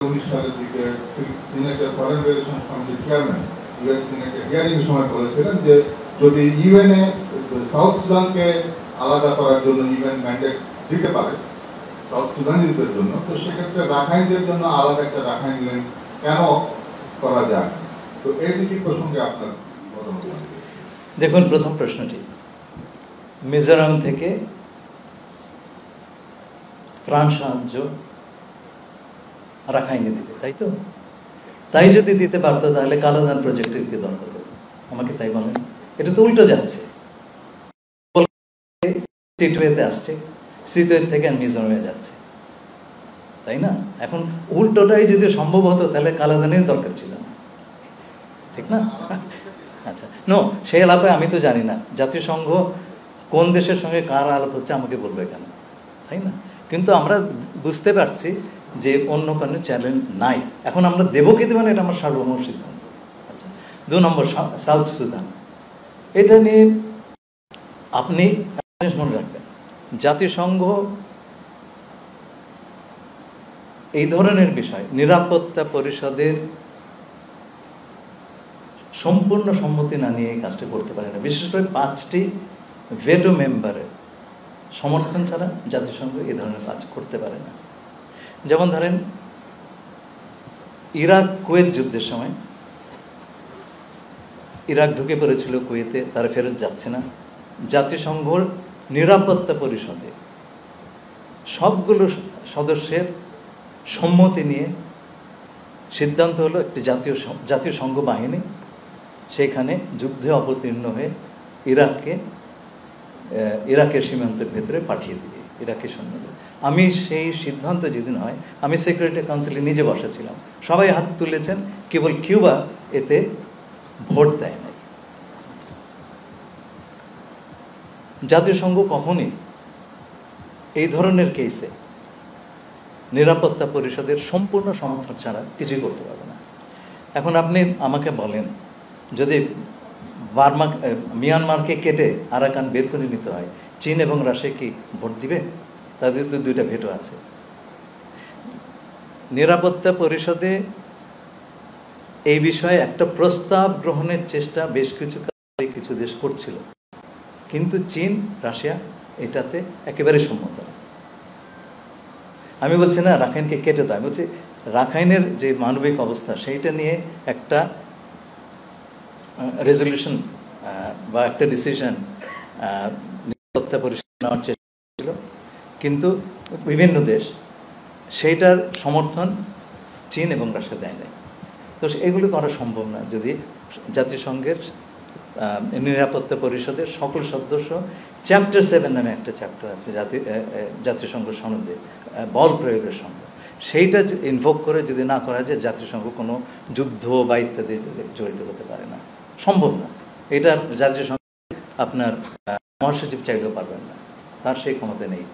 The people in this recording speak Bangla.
2019 সালের দিকে সিনেটের ফরেন রিলেশনস কমিটির চেয়ারম্যান ইউএস সিনেটের হিয়ারিং সময় বলেছিলেন যে যদি ইউএনএ সাউথ সুদানকে আলাদা করার জন্য ইউএন ম্যান্ডেট দিতে পারে সাউথ সুদানিজদের জন্য, তো সেক্ষেত্রে রাখাইনদের জন্য আলাদা একটা রাখাইন ল্যান্ড কেন করা যায়? তো এই দুটি প্রসঙ্গে আপনার মতামত। দেখুন, প্রথম প্রশ্নটি, মিজোরাম থেকে ত্রাণ সাহায্য রাখাইনে দিবে, তাই তো? তাই যদি দিতে পারতো তাহলে কালাদান প্রজেক্টের কি দরকার হতো? আমাকে তাই বলেন। এটা তো উল্টো যাচ্ছে, সিটওয়েতে আসছে, সিটওয়ে থেকে মিজোরামে যাচ্ছে, তাই না? এখন উল্টোটাই যদি সম্ভব হতো তাহলে কালাদানের দরকার ছিল না, ঠিক না? আচ্ছা, নো, সেই আলাপে আমি তো জানি না জাতিসংঘ কোন দেশের সঙ্গে কার আলাপ হচ্ছে, আমাকে বলবে কেন, তাই না? কিন্তু আমরা বুঝতে পারছি যে অন্য কোনো চ্যালেঞ্জ নাই। এখন আমরা দেবো কি দেবো না এটা আমার সার্বভৌম সিদ্ধান্ত। আচ্ছা, 2 নম্বর, সাউথ সুদান। এটা নিয়ে আপনি মনে রাখবেন, জাতিসংঘ এই ধরনের বিষয় নিরাপত্তা পরিষদের সম্পূর্ণ সম্মতি না নিয়ে এই কাজটা করতে পারে না। বিশেষ করে 5টি ভেটো মেম্বারের সমর্থন ছাড়া জাতিসংঘ এই ধরনের কাজ করতে পারে না। যেমন ধরেন, ইরাক কুয়েত যুদ্ধের সময় ইরাক ঢুকে পড়েছিল কুয়েতে, তারা ফেরত যাচ্ছে না। জাতিসংঘর নিরাপত্তা পরিষদে সবগুলো সদস্যের সম্মতি নিয়ে সিদ্ধান্ত হলো একটি জাতীয় সংঘ বাহিনী সেখানে যুদ্ধে অবতীর্ণ হয়ে ইরাকের সীমান্তের ভেতরে পাঠিয়ে দিবে ইরাকি সৈন্যদের। আমি সেই সিদ্ধান্ত যেদিন হয়, আমি সিকিউরিটি কাউন্সিলে নিজে বসেছিলাম, সবাই হাত তুলেছেন, কেবল কিউবা এতে ভোট দেয় নাই। জাতিসংঘ কখনই এই ধরনের কেসে নিরাপত্তা পরিষদের সম্পূর্ণ সমর্থন ছাড়া কিছুই করতে পারবে না। এখন আপনি আমাকে বলেন, যদি মিয়ানমারকে কেটে আরাকান বের করে নিতে হয়, চীন এবং রাশিয়া কি ভোট দিবে? তাদের তো 2টা ভেটো আছে। নিরাপত্তা পরিষদে এই বিষয়ে একটা প্রস্তাব গ্রহণের চেষ্টা বেশ কিছু দেশ করছিল, কিন্তু চীন রাশিয়া এটাতে একেবারে সম্মত না। আমি বলছি না রাখাইনকে কেটে দাও, আমি বলছি রাখাইনের যে মানবিক অবস্থা সেইটা নিয়ে একটা রেজলিউশন বা একটা ডিসিশন নিরাপত্তা পরিষদ নেওয়ার চেষ্টা ছিল, কিন্তু বিভিন্ন দেশ সেইটার সমর্থন চীন এবং রাশিয়া দেয় নাই। তো এগুলো করা সম্ভব না যদি জাতিসংঘের নিরাপত্তা পরিষদের সকল সদস্য, চ্যাপ্টার 7 নামে একটা চ্যাপ্টার আছে জাতিসংঘ সনদে, বল প্রয়োগের সঙ্গে, সেইটা ইনভোক করে যদি না করা যায়, জাতিসংঘ কোনো যুদ্ধ বা ইত্যাদি জড়িত হতে পারে না, সম্ভব না। এটা জাতিসংঘ আপনার মহাসচিব চাইলেও পারবেন না, তার সেই ক্ষমতা নেই।